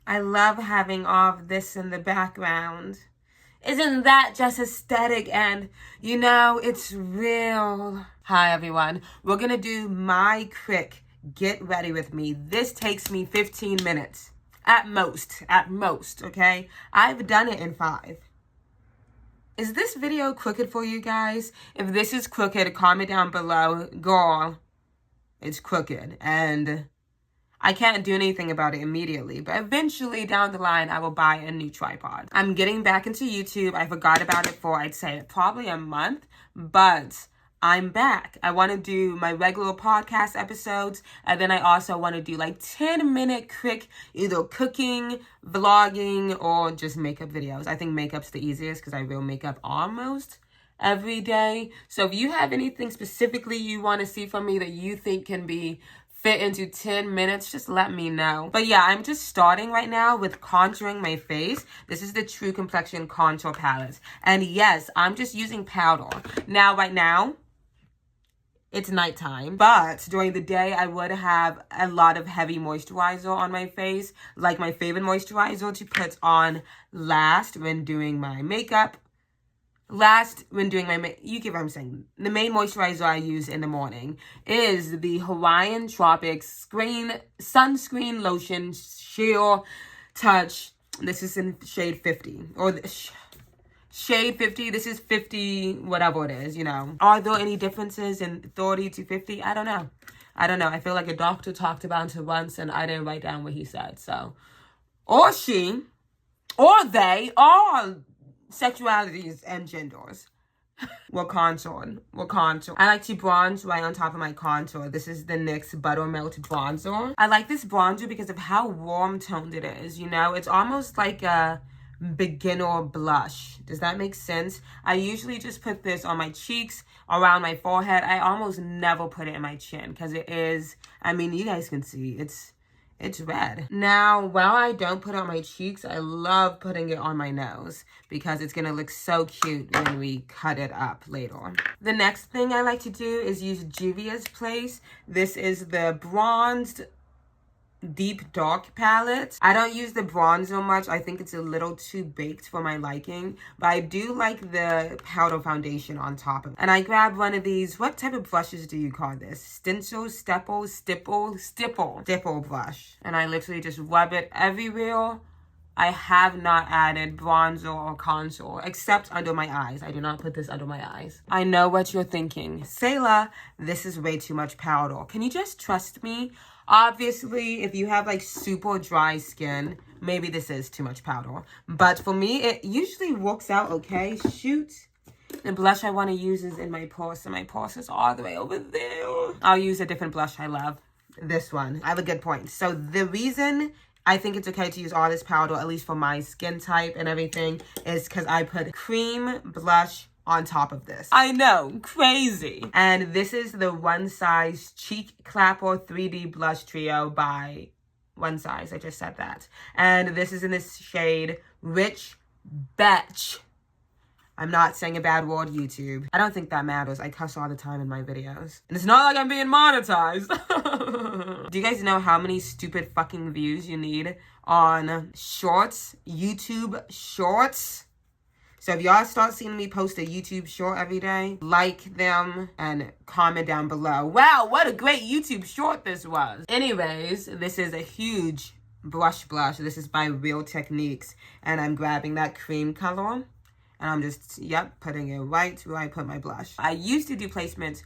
I love having all of this in the background. Isn't that just aesthetic? And, you know, it's real. Hi, everyone. We're going to do my quick get ready with me. This takes me 15 minutes. At most, okay? I've done it in 5. Is this video crooked for you guys? If this is crooked, comment down below. Girl, it's crooked. And I can't do anything about it immediately, but eventually down the line, I will buy a new tripod. I'm getting back into YouTube. I forgot about it for, I'd say, probably a month, but I'm back. I want to do my regular podcast episodes, and then I also want to do like 10-minute quick either cooking, vlogging, or just makeup videos. I think makeup's the easiest because I wear makeup almost every day. So if you have anything specifically you want to see from me that you think can be fit into 10 minutes, just let me know. But yeah, I'm just starting right now with contouring my face. This is the True Complexion Contour Palette. And yes, I'm just using powder. Now, right now, it's nighttime, but during the day, I would have a lot of heavy moisturizer on my face, like my favorite moisturizer to put on last when doing my makeup. You get what I'm saying. The main moisturizer I use in the morning is the Hawaiian Tropics Sunscreen Lotion Sheer Touch. This is in shade 50. Or shade 50. This is 50, whatever it is, you know. Are there any differences in 30 to 50? I don't know. I feel like a doctor talked about it once and I didn't write down what he said. So, or she, or they, all sexualities and genders. We're contoured. I like to bronze right on top of my contour. This is the NYX Buttermelt Bronzer. I like this bronzer because of how warm toned it is, you know? It's almost like a beginner blush. Does that make sense? I usually just put this on my cheeks, around my forehead. I almost never put it in my chin because it is, I mean, you guys can see, it's red. Now, while I don't put it on my cheeks, I love putting it on my nose because it's gonna look so cute when we cut it up later. The next thing I like to do is use Juvia's Place. This is the bronzed deep dark palette. I don't use the bronzer much. I think it's a little too baked for my liking, but I do like the powder foundation on top of it. And I grabbed one of these, what type of brushes do you call this? Stipple brush. And I literally just rub it everywhere. I have not added bronzer or contour, except under my eyes. I do not put this under my eyes. I know what you're thinking. Sayla, this is way too much powder. Can you just trust me? Obviously, if you have like super dry skin, maybe this is too much powder. But for me, it usually works out okay. Shoot. The blush I want to use is in my purse, and my purse is all the way over there. I'll use a different blush I love. This one. I have a good point. So the reason I think it's okay to use all this powder, at least for my skin type and everything, is because I put cream blush on top of this. I know, crazy. And this is the One Size Cheek Clapper 3D Blush Trio by One Size. I just said that. And this is in this shade Rich Betch. I'm not saying a bad word, YouTube. I don't think that matters. I cuss all the time in my videos. And it's not like I'm being monetized. Do you guys know how many stupid fucking views you need on shorts? YouTube shorts? So if y'all start seeing me post a YouTube short every day, like them and comment down below. Wow, what a great YouTube short this was. Anyways, this is a huge blush. This is by Real Techniques. And I'm grabbing that cream color. And I'm just, putting it right where I put my blush. I used to do placements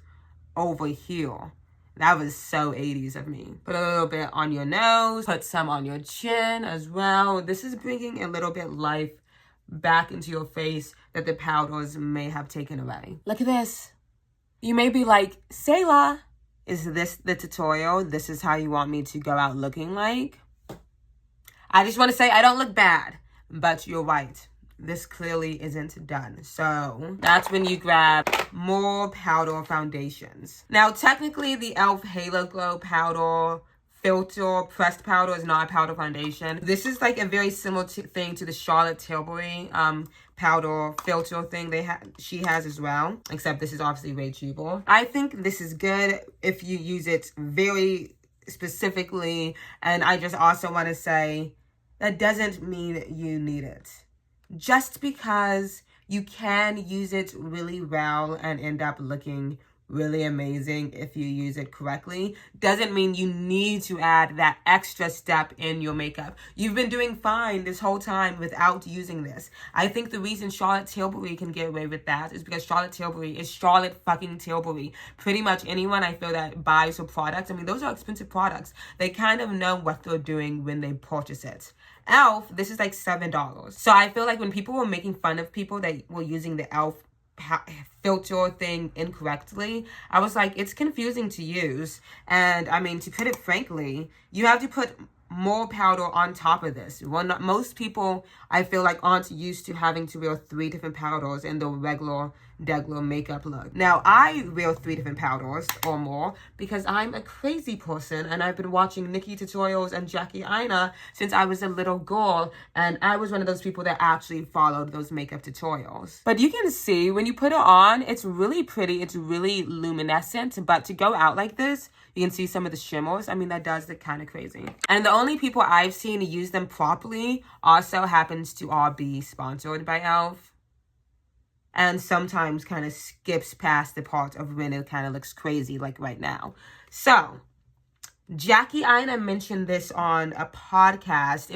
over here. That was so 80s of me. Put a little bit on your nose. Put some on your chin as well. This is bringing a little bit life back into your face that the powders may have taken away. Look at this. You may be like, Sayla, is this the tutorial? This is how you want me to go out looking like? I just want to say I don't look bad, but you're right. This clearly isn't done. So that's when you grab more powder foundations. Now, technically, the e.l.f. Halo Glow powder filter pressed powder is not a powder foundation. This is like a very similar thing to the Charlotte Tilbury powder filter thing she has as well, except this is obviously way cheaper. I think this is good if you use it very specifically. And I just also want to say that doesn't mean you need it. Just because you can use it really well and end up looking really amazing if you use it correctly doesn't mean you need to add that extra step in your makeup. You've been doing fine this whole time without using this. I think the reason Charlotte Tilbury can get away with that is because Charlotte Tilbury is Charlotte fucking Tilbury. Pretty much anyone I feel that buys her products, I mean, those are expensive products. They kind of know what they're doing when they purchase it. Elf, this is like $7. So I feel like when people were making fun of people that were using the Elf filter thing incorrectly, I was like, it's confusing to use. And I mean, to put it frankly, you have to put more powder on top of this. Well, not most people, I feel like, aren't used to having to wear 3 different powders in the regular makeup look. Now, I wear 3 different powders or more because I'm a crazy person and I've been watching Nikki tutorials and Jackie Aina since I was a little girl, and I was one of those people that actually followed those makeup tutorials. But you can see when you put it on, it's really pretty, it's really luminescent, but to go out like this, you can see some of the shimmers. I mean, that does look kind of crazy. And the only people I've seen use them properly also happens to all be sponsored by Elf. And sometimes kind of skips past the part of when it kind of looks crazy, like right now. So, Jackie Aina mentioned this on a podcast.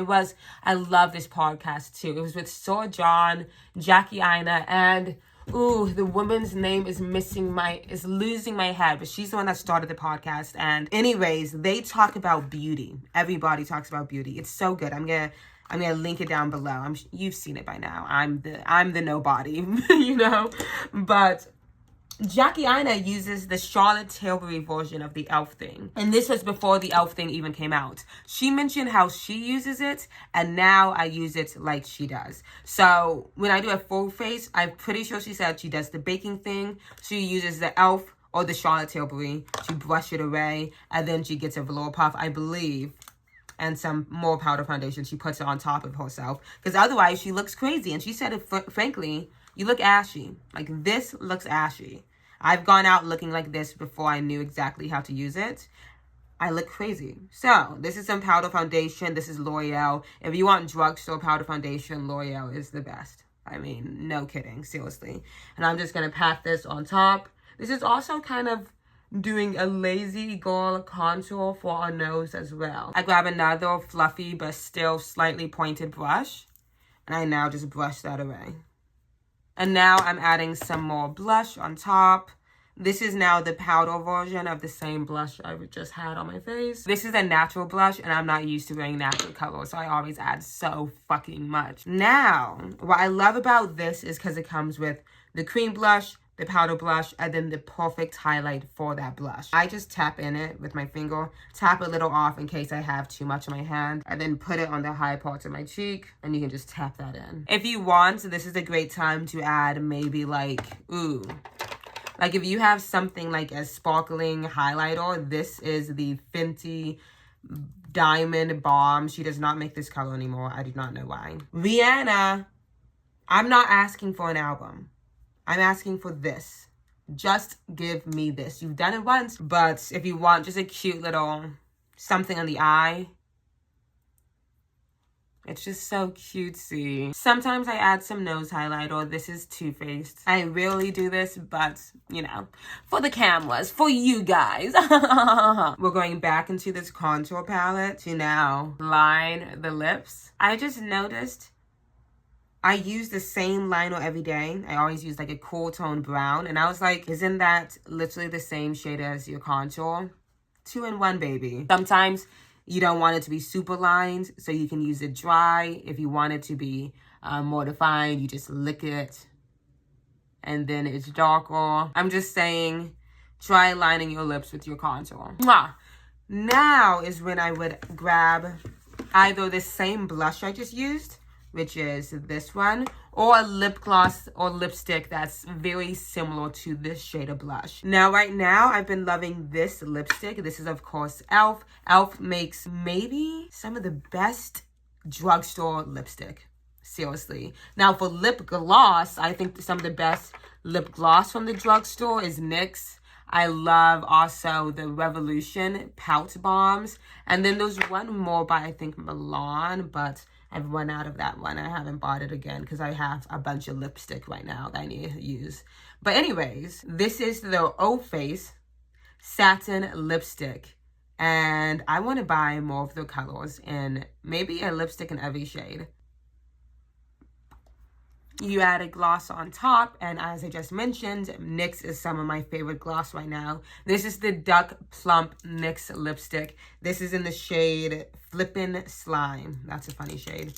I love this podcast too. It was with Sir John, Jackie Aina, and the woman's name is losing my head, but she's the one that started the podcast. And anyways, they talk about beauty. Everybody talks about beauty. It's so good. I'm gonna link it down below. You've seen it by now. I'm the nobody, you know. But Jackie Aina uses the Charlotte Tilbury version of the Elf thing. And this was before the Elf thing even came out. She mentioned how she uses it, and now I use it like she does. So when I do a full face, I'm pretty sure she said she does the baking thing. She uses the Elf or the Charlotte Tilbury to brush it away, and then she gets a velour puff, I believe, and some more powder foundation. She puts it on top of herself, because otherwise she looks crazy. And she said, frankly, you look ashy. Like, this looks ashy. I've gone out looking like this before I knew exactly how to use it. I look crazy. So, this is some powder foundation. This is L'Oreal. If you want drugstore powder foundation, L'Oreal is the best. I mean, no kidding, seriously. And I'm just going to pat this on top. This is also kind of doing a lazy girl contour for our nose as well. I grab another fluffy but still slightly pointed brush, and I now just brush that away. And now I'm adding some more blush on top. This is now the powder version of the same blush I just had on my face. This is a natural blush, and I'm not used to wearing natural color, so I always add so fucking much. Now, what I love about this is because it comes with the cream blush, the powder blush, and then the perfect highlight for that blush. I just tap in it with my finger, tap a little off in case I have too much on my hand, and then put it on the high parts of my cheek, and you can just tap that in. If you want, this is a great time to add maybe like if you have something like a sparkling highlighter, this is the Fenty Diamond Balm. She does not make this color anymore. I do not know why. Rihanna, I'm not asking for an album. I'm asking for this. Just give me this. You've done it once, but if you want just a cute little something on the eye, it's just so cutesy. Sometimes I add some nose highlighter. This is Too Faced. I rarely do this, but, you know, for the cameras, for you guys. We're going back into this contour palette to now line the lips. I just noticed I use the same liner every day. I always use like a cool tone brown. And I was like, isn't that literally the same shade as your contour? 2-in-1, baby. Sometimes you don't want it to be super lined, so you can use it dry. If you want it to be more defined, you just lick it, and then it's darker. I'm just saying, try lining your lips with your contour. Mwah. Now is when I would grab either the same blush I just used, which is this one, or a lip gloss or lipstick that's very similar to this shade of blush. Now, right now, I've been loving this lipstick. This is, of course, Elf. Elf makes maybe some of the best drugstore lipstick. Seriously. Now, for lip gloss, I think some of the best lip gloss from the drugstore is NYX. I love also the Revolution Pout Bombs. And then there's one more by, I think, Milan, but I've run out of that one. I haven't bought it again because I have a bunch of lipstick right now that I need to use. But anyways, this is the O Face Satin Lipstick. And I want to buy more of the colors and maybe a lipstick in every shade. You add a gloss on top, and as I just mentioned, NYX is some of my favorite gloss right now. This is the Duck Plump NYX lipstick. This is in the shade Flippin' Slime. That's a funny shade.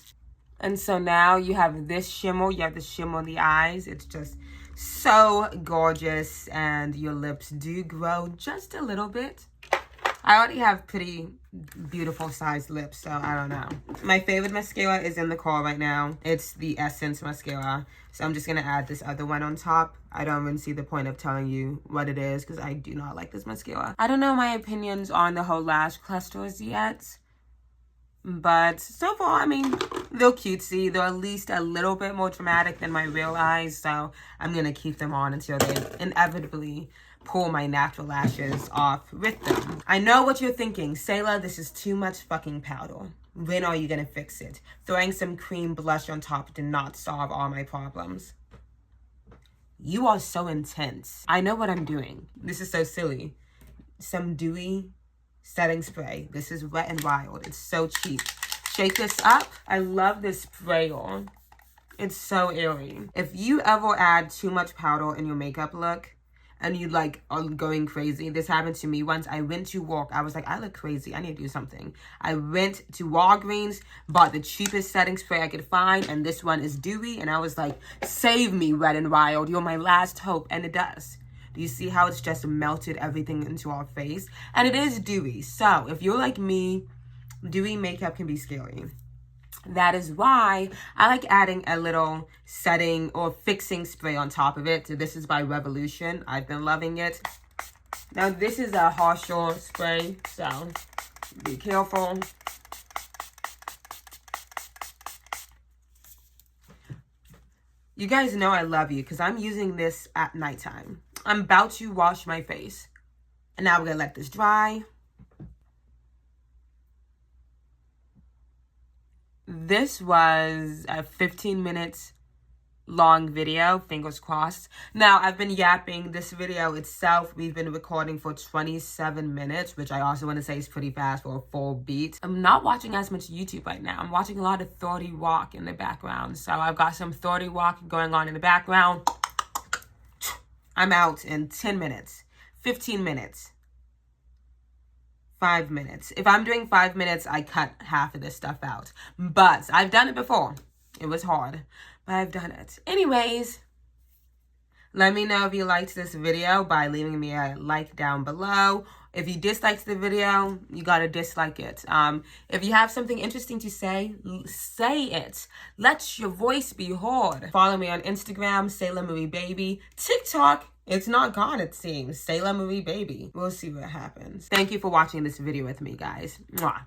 And so now you have this shimmer. You have the shimmer on the eyes. It's just so gorgeous, and your lips do grow just a little bit. I already have pretty beautiful sized lips, so I don't know. My favorite mascara is in the car right now. It's the Essence mascara. So I'm just going to add this other one on top. I don't even see the point of telling you what it is because I do not like this mascara. I don't know my opinions on the whole lash clusters yet. But so far, I mean, they're cutesy. They're at least a little bit more dramatic than my real eyes. So I'm going to keep them on until they inevitably pull my natural lashes off with them. I know what you're thinking. Sayla, this is too much fucking powder. When are you gonna fix it? Throwing some cream blush on top did not solve all my problems. You are so intense. I know what I'm doing. This is so silly. Some dewy setting spray. This is Wet n Wild. It's so cheap. Shake this up. I love this sprayer. It's so airy. If you ever add too much powder in your makeup look, and you like are going crazy. This happened to me once. I went to walk. I was like, I look crazy. I need to do something. I went to Walgreens, bought the cheapest setting spray I could find, and this one is dewy. And I was like, save me, Wet n Wild. You're my last hope. And it does. Do you see how it's just melted everything into our face? And it is dewy. So if you're like me, dewy makeup can be scary. That is why I like adding a little setting or fixing spray on top of it. This is by Revolution. I've been loving it. Now this is a harsher spray, so be careful. You guys know I love you because I'm using this at nighttime. I'm about to wash my face. And now we're going to let this dry. This was a 15 minutes long video, fingers crossed. Now, I've been yapping. This video itself, we've been recording for 27 minutes, which I also want to say is pretty fast for a full beat. I'm not watching as much YouTube right now. I'm watching a lot of 30 Rock in the background. So I've got some 30 Rock going on in the background. I'm out in 10 minutes, 15 minutes. 5 minutes. If I'm doing 5 minutes, I cut half of this stuff out. But I've done it before. It was hard, but I've done it. Anyways, let me know if you liked this video by leaving me a like down below. If you disliked the video, you gotta dislike it. If you have something interesting to say, say it. Let your voice be heard. Follow me on Instagram, Sayla Marie Baby. TikTok, it's not gone, it seems. Sayla Marie Baby. We'll see what happens. Thank you for watching this video with me, guys. Mwah.